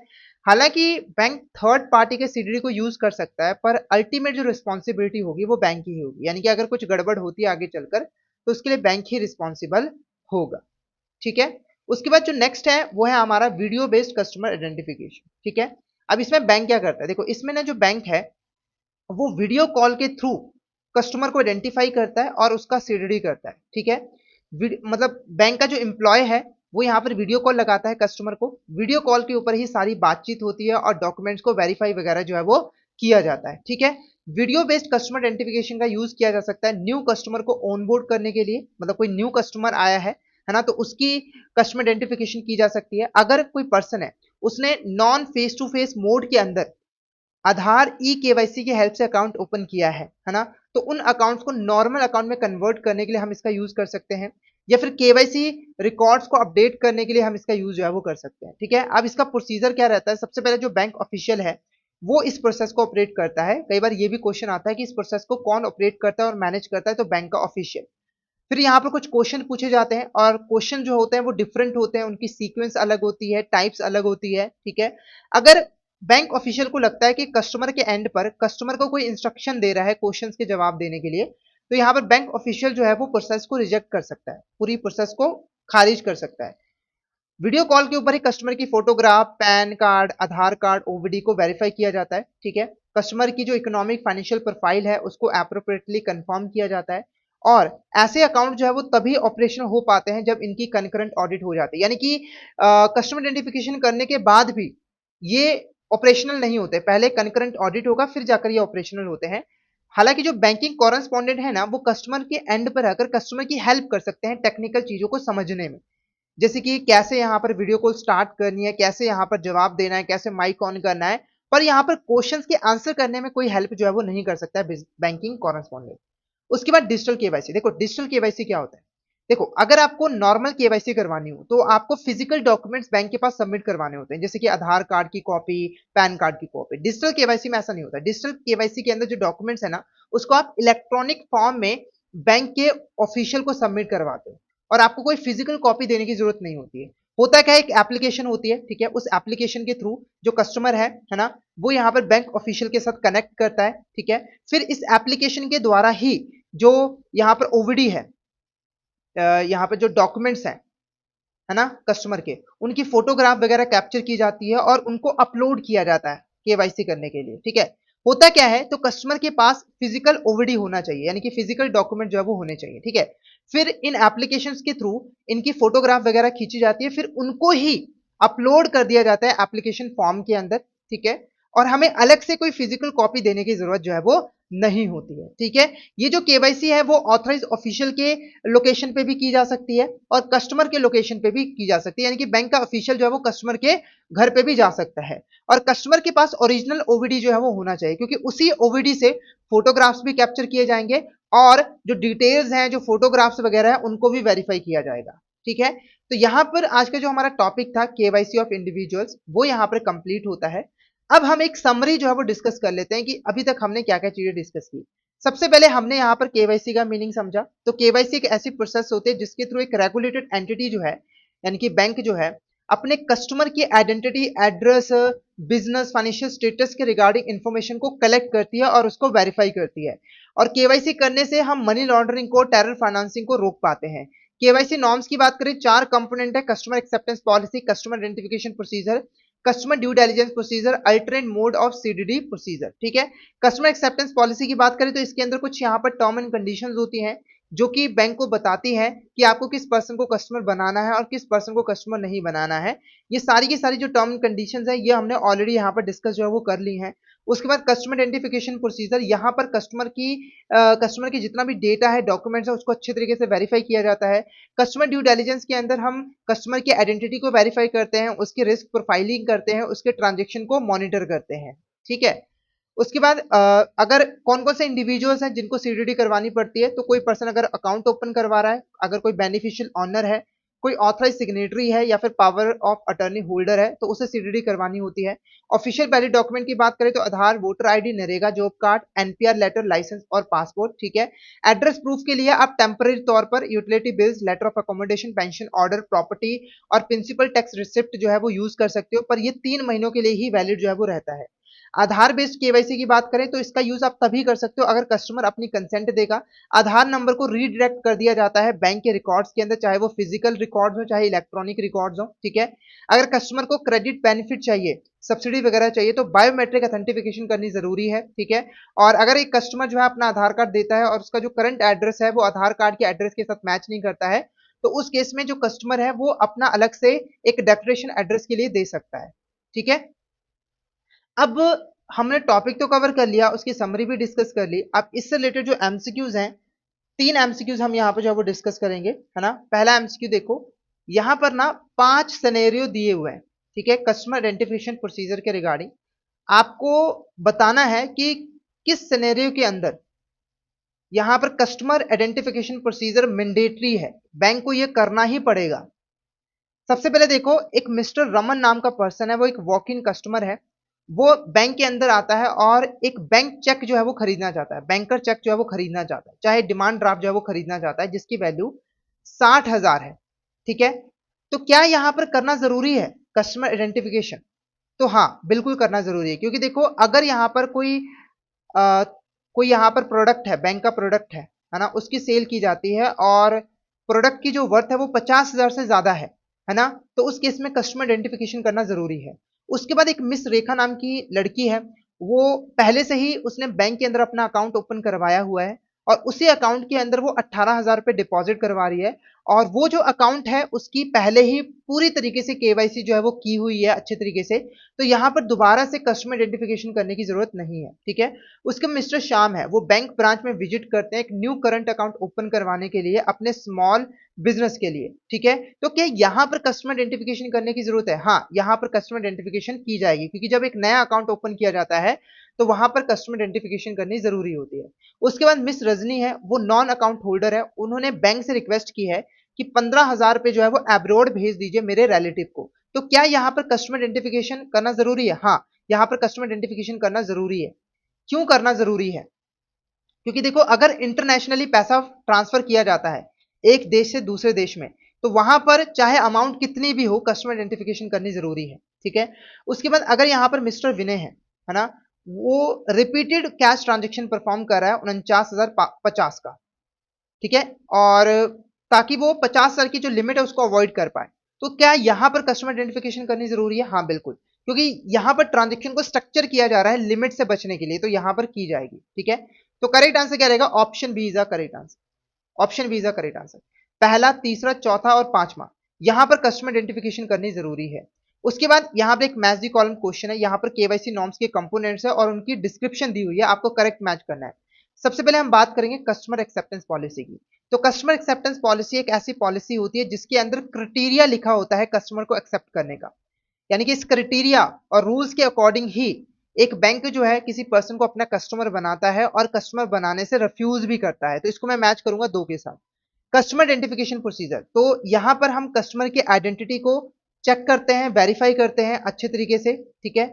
हालांकि बैंक थर्ड पार्टी के सीडीडी को यूज कर सकता है, पर अल्टीमेट जो रिस्पॉन्सिबिलिटी होगी वो बैंक की ही होगी, यानी कि अगर कुछ गड़बड़ होती है आगे चलकर तो उसके लिए बैंक ही रिस्पॉन्सिबल होगा, ठीक है। उसके बाद जो नेक्स्ट है वो है हमारा वीडियो बेस्ड कस्टमर आइडेंटिफिकेशन, ठीक है। अब इसमें बैंक क्या करता है, देखो इसमें ना जो बैंक है वो वीडियो कॉल के थ्रू कस्टमर को आइडेंटिफाई करता है और उसका सीडीडी करता है, ठीक है। मतलब बैंक का जो एम्प्लॉय है वो यहाँ पर वीडियो कॉल लगाता है कस्टमर को, वीडियो कॉल के ऊपर ही सारी बातचीत होती है और डॉक्यूमेंट्स को वेरीफाई वगैरह जो है वो किया जाता है, ठीक है। वीडियो बेस्ड कस्टमर आइडेंटिफिकेशन का यूज किया जा सकता है न्यू कस्टमर को ऑनबोर्ड करने के लिए, मतलब कोई न्यू कस्टमर आया है ना, तो उसकी कस्टमर आइडेंटिफिकेशन की जा सकती है। अगर कोई पर्सन है उसने non face to face mode के अंदर आधार ई केवाईसी की हेल्प से अकाउंट ओपन किया है ना, तो उन अकाउंट्स को नॉर्मल अकाउंट में कन्वर्ट करने के लिए हम इसका यूज कर सकते हैं, या फिर केवाईसी रिकॉर्ड्स को अपडेट करने के लिए हम इसका यूज जो है वो कर सकते हैं, ठीक है। अब इसका प्रोसीजर क्या रहता है, सबसे पहले जो बैंक ऑफिशियल है वो इस प्रोसेस को ऑपरेट करता है। कई बार ये भी क्वेश्चन आता है कि इस प्रोसेस को कौन ऑपरेट करता है और मैनेज करता है, तो बैंक का ऑफिशियल। फिर यहाँ पर कुछ क्वेश्चन पूछे जाते हैं और क्वेश्चन जो होते हैं वो डिफरेंट होते हैं, उनकी सीक्वेंस अलग होती है, टाइप्स अलग होती है, ठीक है। अगर बैंक ऑफिशियल को लगता है कि कस्टमर के एंड पर कस्टमर को कोई इंस्ट्रक्शन दे रहा है क्वेश्चंस के जवाब देने के लिए, तो यहाँ पर बैंक ऑफिशियल जो है वो प्रोसेस को रिजेक्ट कर सकता है, पूरी प्रोसेस को खारिज कर सकता है। वीडियो कॉल के ऊपर ही कस्टमर की फोटोग्राफ, पैन कार्ड, आधार कार्ड, ओवीडी को वेरीफाई किया जाता है, ठीक है। कस्टमर की जो इकोनॉमिक फाइनेंशियल प्रोफाइल है उसको एप्रोप्रिएटली कंफर्म किया जाता है, और ऐसे अकाउंट जो है वो तभी ऑपरेशनल हो पाते हैं जब इनकी कंकरेंट ऑडिट हो जाती है, यानी कि कस्टमर आइडेंटिफिकेशन करने के बाद भी ये ऑपरेशनल नहीं होते, पहले कंकरेंट ऑडिट होगा फिर जाकर ये ऑपरेशनल होते हैं। हालांकि जो बैंकिंग कॉरेस्पॉन्डेंट है ना वो कस्टमर के एंड पर आकर कस्टमर की हेल्प कर सकते हैं टेक्निकल चीजों को समझने में, जैसे कि कैसे यहाँ पर वीडियो कॉल स्टार्ट करनी है, कैसे यहाँ पर जवाब देना है, कैसे माइक ऑन करना है, पर यहाँ पर क्वेश्चंस के आंसर करने में कोई हेल्प जो है वो नहीं कर सकता है बैंकिंग कॉरेस्पॉन्डेंट। उसके बाद डिजिटल केवाईसी, देखो डिजिटल केवाईसी क्या होता है, देखो अगर आपको नॉर्मल केवाईसी करवानी हो तो आपको फिजिकल डॉक्यूमेंट्स बैंक के पास सबमिट करवाने होते हैं, जैसे कि आधार कार्ड की कॉपी, पैन कार्ड की कॉपी। डिजिटल केवाईसी में ऐसा नहीं होता, डिजिटल केवाईसी के अंदर जो डॉक्यूमेंट्स है ना उसको आप इलेक्ट्रॉनिक फॉर्म में बैंक के ऑफिशियल को सबमिट करवाते हो और आपको कोई फिजिकल कॉपी देने की जरूरत नहीं होती है। होता क्या है, एक एप्लीकेशन होती है, ठीक है, उस एप्लीकेशन के थ्रू जो कस्टमर है ना, वो यहाँ पर बैंक ऑफिशियल के साथ कनेक्ट करता है, ठीक है। फिर इस एप्लीकेशन के द्वारा ही जो यहाँ पर ओवीडी है, यहाँ पर जो डॉक्यूमेंट्स हैं है ना कस्टमर के, उनकी फोटोग्राफ वगैरह कैप्चर की जाती है और उनको अपलोड किया जाता है केवाईसी करने के लिए, ठीक है। होता क्या है, तो कस्टमर के पास फिजिकल ओवीडी होना चाहिए, यानी कि फिजिकल डॉक्यूमेंट जो है वो होने चाहिए, ठीक है। फिर इन एप्लीकेशंस के थ्रू इनकी फोटोग्राफ वगैरह खींची जाती है, फिर उनको ही अपलोड कर दिया जाता है एप्लीकेशन फॉर्म के अंदर, ठीक है। और हमें अलग से कोई फिजिकल कॉपी देने की जरूरत जो है वो नहीं होती है, ठीक है। ये जो केवाईसी है वो ऑथराइज ऑफिशियल के लोकेशन पे भी की जा सकती है और कस्टमर के लोकेशन पे भी की जा सकती है, यानी कि बैंक का ऑफिशियल जो है वो कस्टमर के घर पे भी जा सकता है, और कस्टमर के पास ओरिजिनल ओवीडी जो है वो होना चाहिए, क्योंकि उसी ओवीडी से फोटोग्राफ्स भी कैप्चर किए जाएंगे और जो डिटेल्स हैं, जो फोटोग्राफ्स वगैरह है, उनको भी वेरीफाई किया जाएगा, ठीक है। तो यहाँ पर आज का जो हमारा टॉपिक था केवाईसी ऑफ इंडिविजुअल्स वो यहाँ पर कंप्लीट होता है। अब हम एक समरी जो है वो डिस्कस कर लेते हैं कि अभी तक हमने क्या क्या चीजें डिस्कस की। सबसे पहले हमने यहाँ पर केवाईसी का मीनिंग समझा, तो केवाईसी एक ऐसी प्रोसेस होती है जिसके थ्रू एक रेगुलेटेड एंटिटी जो है, यानी कि बैंक जो है, अपने कस्टमर की identity, address, business, financial status के रिगार्डिंग इंफॉर्मेशन को कलेक्ट करती है और उसको वेरीफाई करती है। और केवाईसी करने से हम मनी लॉन्ड्रिंग को, टेरर फाइनेंसिंग को रोक पाते हैं। केवाईसी नॉर्म्स की बात करें, 4 कंपोनेंट है: customer acceptance policy, customer identification procedure, customer due diligence procedure, alternate mode of CDD procedure, ठीक है। कस्टमर एक्सेप्टेंस पॉलिसी की बात करें तो इसके अंदर कुछ यहाँ पर टर्म एंड कंडीशंस होती हैं जो कि बैंक को बताती है कि आपको किस पर्सन को कस्टमर बनाना है और किस पर्सन को कस्टमर नहीं बनाना है। ये सारी की सारी जो टर्म एंड कंडीशंस है ये हमने ऑलरेडी यहाँ पर डिस्कस जो है वो कर ली हैं। उसके बाद कस्टमर आइडेंटिफिकेशन प्रोसीजर, यहाँ पर कस्टमर की जितना भी डेटा है, डॉक्यूमेंट्स है, उसको अच्छे तरीके से वेरीफाई किया जाता है। कस्टमर ड्यू डिलिजेंस के अंदर हम कस्टमर की आइडेंटिटी को वेरीफाई करते हैं, उसकी रिस्क प्रोफाइलिंग करते हैं, उसके ट्रांजेक्शन को मॉनिटर करते हैं। ठीक है। उसके बाद अगर कौन कौन से इंडिविजुअल्स हैं जिनको सीडीडी करवानी पड़ती है, तो कोई पर्सन अगर अकाउंट ओपन करवा रहा है, अगर कोई बेनिफिशियल ऑनर है, कोई ऑथराइज सिग्नेटरी है या फिर पावर ऑफ अटर्नी होल्डर है, तो उसे सीडीडी करवानी होती है। ऑफिशियल वैलिड डॉक्यूमेंट की बात करें तो Aadhaar, voter ID, NREGA job card, NPR letter, license और पासपोर्ट। ठीक है। एड्रेस प्रूफ के लिए आप टेम्पररी तौर पर utility bills, letter of accommodation, pension order, property और प्रिंसिपल टैक्स रिसिप्ट जो है वो यूज कर सकते हो, पर ये 3 महीनों के लिए ही वैलिड जो है वो रहता है। आधार बेस्ड केवाईसी की बात करें तो इसका यूज आप तभी कर सकते हो अगर कस्टमर अपनी कंसेंट देगा। आधार नंबर को रीडायरेक्ट कर दिया जाता है बैंक के रिकॉर्ड्स के अंदर, चाहे वो फिजिकल रिकॉर्ड्स हो चाहे इलेक्ट्रॉनिक रिकॉर्ड्स हो। ठीक है। अगर कस्टमर को क्रेडिट बेनिफिट चाहिए, सब्सिडी वगैरह चाहिए, तो बायोमेट्रिक ऑथेंटिफिकेशन करनी जरूरी है। ठीक है। और अगर एक कस्टमर जो है अपना आधार कार्ड देता है और उसका जो करंट एड्रेस है वो आधार कार्ड के एड्रेस के साथ मैच नहीं करता है, तो उस केस में जो कस्टमर है वो अपना अलग से एक डेक्लेरेशन एड्रेस के लिए दे सकता है। ठीक है। अब हमने टॉपिक तो कवर कर लिया, उसकी समरी भी डिस्कस कर ली। अब इससे रिलेटेड जो एमसीक्यूज हैं, 3 एमसीक्यूज हम यहाँ पर जो है वो डिस्कस करेंगे, है ना। पहला एमसीक्यू देखो, यहाँ पर ना 5 सिनेरियो दिए हुए हैं। ठीक है। कस्टमर आइडेंटिफिकेशन प्रोसीजर के रिगार्डिंग आपको बताना है कि किस सिनेरियो के अंदर यहाँ पर कस्टमर आइडेंटिफिकेशन प्रोसीजर मैंडेटरी है, बैंक को ये करना ही पड़ेगा। सबसे पहले देखो, एक मिस्टर रमन नाम का पर्सन है, वो एक वॉक इन कस्टमर है। वो बैंक के अंदर आता है और एक बैंक चेक जो है वो खरीदना चाहता है, बैंकर चेक जो है वो खरीदना चाहता है, चाहे डिमांड ड्राफ्ट जो है वो खरीदना चाहता है, जिसकी वैल्यू 60,000 है। ठीक है। तो क्या यहां पर करना जरूरी है कस्टमर आइडेंटिफिकेशन? तो हाँ, बिल्कुल करना जरूरी है, क्योंकि देखो अगर यहां पर आ, कोई यहाँ पर प्रोडक्ट है, बैंक का प्रोडक्ट है ना, उसकी सेल की जाती है और प्रोडक्ट की जो वर्थ है वो 50,000 से ज्यादा है ना, तो उस केस में कस्टमर आइडेंटिफिकेशन करना जरूरी है। उसके बाद एक मिस रेखा नाम की लड़की है, वो पहले से ही उसने बैंक के अंदर अपना अकाउंट ओपन करवाया हुआ है और उसी अकाउंट के अंदर वो 18,000 रुपए डिपॉजिट करवा रही है, और वो जो अकाउंट है उसकी पहले ही पूरी तरीके से केवाईसी जो है वो की हुई है अच्छे तरीके से, तो यहां पर दोबारा से कस्टमर आइडेंटिफिकेशन करने की जरूरत नहीं है। ठीक है। उसके मिस्टर श्याम है, वो बैंक ब्रांच में विजिट करते हैं एक न्यू करंट अकाउंट ओपन करवाने के लिए अपने स्मॉल बिजनेस के लिए। ठीक है। तो क्या यहां पर कस्टमर आइडेंटिफिकेशन करने की जरूरत है? हाँ, यहां पर कस्टमर आइडेंटिफिकेशन की जाएगी, क्योंकि जब एक नया अकाउंट ओपन किया जाता है तो वहां पर कस्टमर आइडेंटिफिकेशन करनी जरूरी होती है। उसके बाद मिस रजनी है, वो नॉन अकाउंट होल्डर है, उन्होंने बैंक से रिक्वेस्ट की है कि 15,000 रुपए जो है वो एब्रोड भेज दीजिए मेरे रिलेटिव को। तो क्या यहां पर कस्टमर आइडेंटिफिकेशन करना जरूरी है? हाँ, यहां पर कस्टमर आइडेंटिफिकेशन करना जरूरी है। क्यों करना जरूरी है? क्योंकि देखो अगर इंटरनेशनली पैसा ट्रांसफर किया जाता है एक देश से दूसरे देश में, तो वहां पर चाहे अमाउंट कितनी भी हो कस्टमर आइडेंटिफिकेशन करनी जरूरी है। ठीक है। उसके बाद अगर यहां पर मिस्टर विनय है ना, वो रिपीटेड कैश ट्रांजेक्शन परफॉर्म कर रहा है 49,050 का। ठीक है। और ताकि वो 50,000 की जो लिमिट है उसको अवॉइड कर पाए, तो क्या यहां पर कस्टमर आइडेंटिफिकेशन करनी जरूरी है? हाँ, बिल्कुल, क्योंकि यहां पर ट्रांजेक्शन को स्ट्रक्चर किया जा रहा है लिमिट से बचने के लिए, तो यहां पर की जाएगी। ठीक है। तो करेक्ट आंसर क्या रहेगा? Option B is a correct answer. Option B is a correct answer. पहला, तीसरा, चौथा और पांचवा, यहां पर कस्टमर आइडेंटिफिकेशन करनी जरूरी है। उसके बाद यहां पर एक मैच दी कॉलम क्वेश्चन है, यहां पर केवाईसी नॉर्म्स के कंपोनेंट्स है और उनकी डिस्क्रिप्शन दी हुई है, आपको करेक्ट मैच करना है। सबसे पहले हम बात करेंगे कस्टमर एक्सेप्टेंस पॉलिसी की। तो कस्टमर एक्सेप्टेंस पॉलिसी एक ऐसी पॉलिसी होती है जिसके अंदर क्राइटेरिया लिखा होता है कस्टमर को एक्सेप्ट करने का, यानी कि इस क्राइटेरिया और रूल्स के अकॉर्डिंग ही एक बैंक जो है किसी पर्सन को अपना कस्टमर बनाता है और कस्टमर बनाने से रिफ्यूज भी करता है। तो इसको मैं मैच करूंगा दो के साथ। कस्टमर आइडेंटिफिकेशन प्रोसीजर, तो यहां पर हम कस्टमर की आइडेंटिटी को चेक करते हैं, वेरीफाई करते हैं अच्छे तरीके से। ठीक है।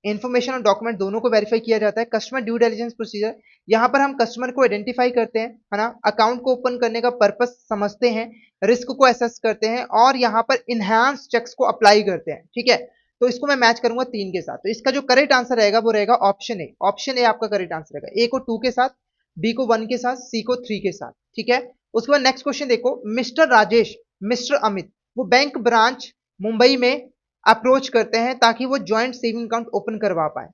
इन्फॉर्मेशन और डॉक्यूमेंट दोनों को वेरीफाई किया जाता है। कस्टमर ड्यू डिलिजेंस प्रोसीजर, यहां पर हम कस्टमर को आइडेंटिफाई करते हैं, है ना, अकाउंट को ओपन करने का पर्पस समझते हैं, रिस्क को असेस करते हैं और यहां पर इनहांस चेक्स को अप्लाई करते हैं। ठीक है। तो इसको मैं मैच करूंगा 3 के साथ, तो इसका जो करेक्ट आंसर रहेगा वो रहेगा ऑप्शन ए। ऑप्शन ए आपका करेक्ट आंसर रहेगा। ए को 2 के साथ, बी को 1 के साथ, सी को 3 के साथ। ठीक है। उसके बाद नेक्स्ट क्वेश्चन देखो, मिस्टर राजेश, मिस्टर अमित, वो बैंक ब्रांच मुंबई में अप्रोच करते हैं ताकि वो ज्वाइंट सेविंग अकाउंट ओपन करवा पाए।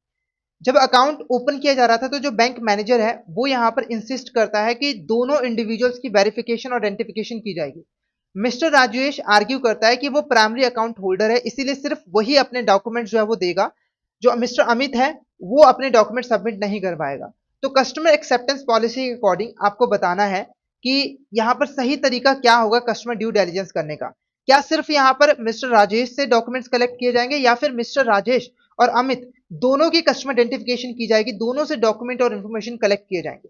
जब अकाउंट ओपन किया जा रहा था तो जो बैंक मैनेजर है वो यहाँ पर इंसिस्ट करता है कि दोनों इंडिविजुअल्स की वेरिफिकेशन और आइडेंटिफिकेशन की जाएगी। मिस्टर राजेश आर्ग्यू करता है कि वो प्राइमरी अकाउंट होल्डर है, इसीलिए सिर्फ वही अपने डॉक्यूमेंट जो है वो देगा, जो मिस्टर अमित है वो अपने डॉक्यूमेंट सबमिट नहीं कर पाएगा। तो कस्टमर एक्सेप्टेंस पॉलिसी के अकॉर्डिंग आपको बताना है कि यहाँ पर सही तरीका क्या होगा कस्टमर ड्यू डिलिजेंस करने का। क्या सिर्फ यहाँ पर मिस्टर राजेश से डॉक्यूमेंट्स कलेक्ट किए जाएंगे या फिर मिस्टर राजेश और अमित दोनों की कस्टमर आइडेंटिफिकेशन की जाएगी, दोनों से डॉक्यूमेंट और इन्फॉर्मेशन कलेक्ट किए जाएंगे।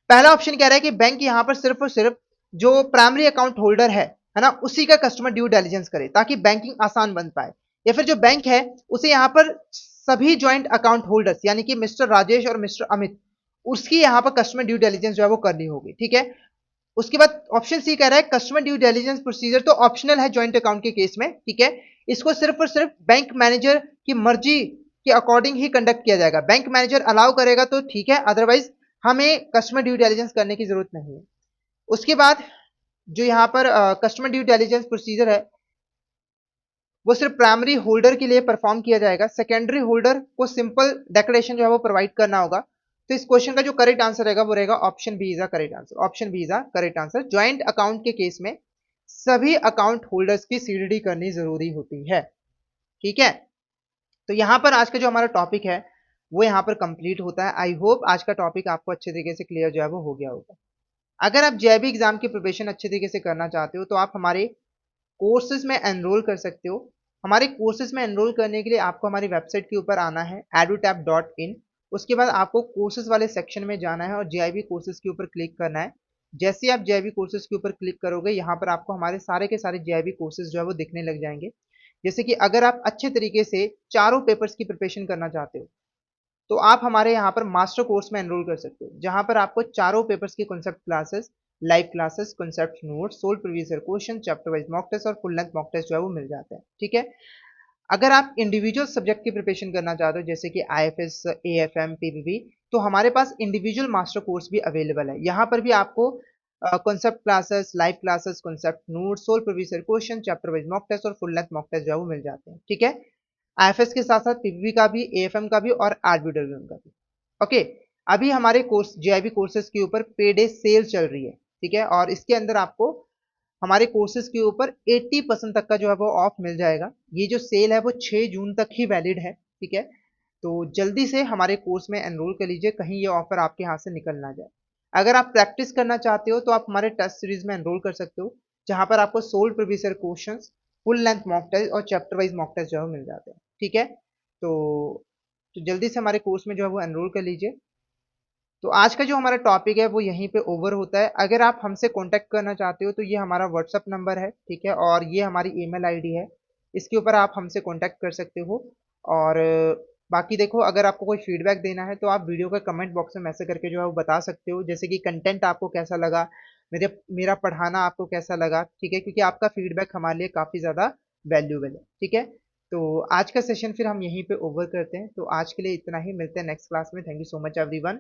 पहला ऑप्शन कह रहा है कि बैंक यहाँ पर सिर्फ और सिर्फ जो प्राइमरी अकाउंट होल्डर है ना, उसी का कस्टमर ड्यू डिलिजेंस करे ताकि बैंकिंग आसान बन पाए। या फिर जो बैंक है उसे यहाँ पर सभी ज्वाइंट अकाउंट होल्डर्स यानी कि मिस्टर राजेश और मिस्टर अमित, उसकी यहाँ पर कस्टमर ड्यू डिलिजेंस जो है वो करनी होगी। ठीक है। उसके बाद ऑप्शन सी कह रहा है कस्टमर ड्यू डिलिजेंस प्रोसीजर तो ऑप्शनल है ज्वाइंट अकाउंट के केस में। ठीक है। इसको सिर्फ और सिर्फ बैंक मैनेजर की मर्जी के अकॉर्डिंग ही कंडक्ट किया जाएगा। बैंक मैनेजर अलाउ करेगा तो ठीक है, अदरवाइज हमें कस्टमर ड्यू डिलिजेंस करने की जरूरत नहीं है। उसके बाद जो यहाँ पर कस्टमर ड्यू डिलिजेंस प्रोसीजर है वो सिर्फ प्राइमरी होल्डर के लिए परफॉर्म किया जाएगा। सेकेंडरी होल्डर को सिंपल डेक्लेरेशन जो है वो प्रोवाइड करना होगा। तो इस क्वेश्चन का जो करेक्ट आंसर रहेगा वो रहेगा option B is the correct answer. Option B is the correct answer. Joint account के केस में सभी अकाउंट होल्डर्स की सीडीडी करनी जरूरी होती है। ठीक है। तो यहाँ पर आज का जो हमारा टॉपिक है वो यहाँ पर कंप्लीट होता है। आई होप आज का टॉपिक आपको अच्छे तरीके से क्लियर जो है वो हो गया होगा। अगर आप जेबी एग्जाम की प्रिपरेशन अच्छे तरीके से करना चाहते हो तो आप हमारे कोर्सेज में एनरोल कर सकते हो। हमारे कोर्सेज में एनरोल करने के लिए आपको हमारी वेबसाइट के ऊपर आना है edutap.in। उसके बाद आपको कोर्सेज वाले सेक्शन में जाना है और जेआईबी कोर्सेज के ऊपर क्लिक करना है। जैसे ही आप जेआईबी कोर्सेज के ऊपर क्लिक करोगे यहाँ पर आपको हमारे सारे के सारे जेआईबी कोर्सेज जो है वो दिखने लग जाएंगे। जैसे कि अगर आप अच्छे तरीके से चारों पेपर्स की प्रिपरेशन करना चाहते हो तो आप हमारे यहाँ पर मास्टर कोर्स में एनरोल कर सकते हो, जहां पर आपको चारों पेपर्स की concept classes, live classes, concept notes, solve previous year question, chapter wise mock test और फुल लेंथ मॉक टेस्ट जो है वो मिल जाते हैं। ठीक है। अगर आप इंडिविजुअल सब्जेक्ट की प्रिपरेशन करना चाहते हो जैसे कि आईएफएस, एएफएम, पीपीबी, तो हमारे पास इंडिविजुअल मास्टर कोर्स भी अवेलेबल है। यहाँ पर भी आपको concept classes, live classes, concept notes, solve previous year question, chapter wise mock test और फुल लेंथ मॉक टेस्ट जो है वो मिल जाते हैं। ठीक है। आईएफएस के साथ साथ पीपीबी का भी, एएफएम का भी और आरबीडब्ल्यूएम का भी। ओके। अभी हमारे कोर्स जेआईबी कोर्सेज के ऊपर पे डे सेल चल रही है। ठीक है। और इसके अंदर आपको हमारे कोर्सेज के ऊपर 80% तक का जो है वो ऑफ मिल जाएगा। ये जो सेल है वो 6 जून तक ही वैलिड है। ठीक है। तो जल्दी से हमारे कोर्स में एनरोल कर लीजिए, कहीं ये ऑफर आपके हाथ से निकल ना जाए। अगर आप प्रैक्टिस करना चाहते हो तो आप हमारे टेस्ट सीरीज में एनरोल कर सकते हो, जहां पर आपको solve previous year questions, full length mock test और चैप्टर वाइज मॉक टेस्ट जो है वो मिल जाते हैं। ठीक है। तो जल्दी से हमारे कोर्स में जो है वो एनरोल कर लीजिए। तो आज का जो हमारा टॉपिक है वो यहीं पे ओवर होता है। अगर आप हमसे कांटेक्ट करना चाहते हो तो ये हमारा व्हाट्सअप नंबर है। ठीक है। और ये हमारी ईमेल आईडी है, इसके ऊपर आप हमसे कांटेक्ट कर सकते हो। और बाकी देखो, अगर आपको कोई फीडबैक देना है तो आप वीडियो के कमेंट बॉक्स में मैसेज करके जो है वो बता सकते हो, जैसे कि कंटेंट आपको कैसा लगा, मेरा पढ़ाना आपको कैसा लगा। ठीक है। क्योंकि आपका फीडबैक हमारे लिए काफ़ी ज़्यादा वैल्यूबल है। ठीक है। तो आज का सेशन फिर हम यहीं पे ओवर करते हैं। तो आज के लिए इतना ही, मिलते हैं नेक्स्ट क्लास में। Thank you so much everyone.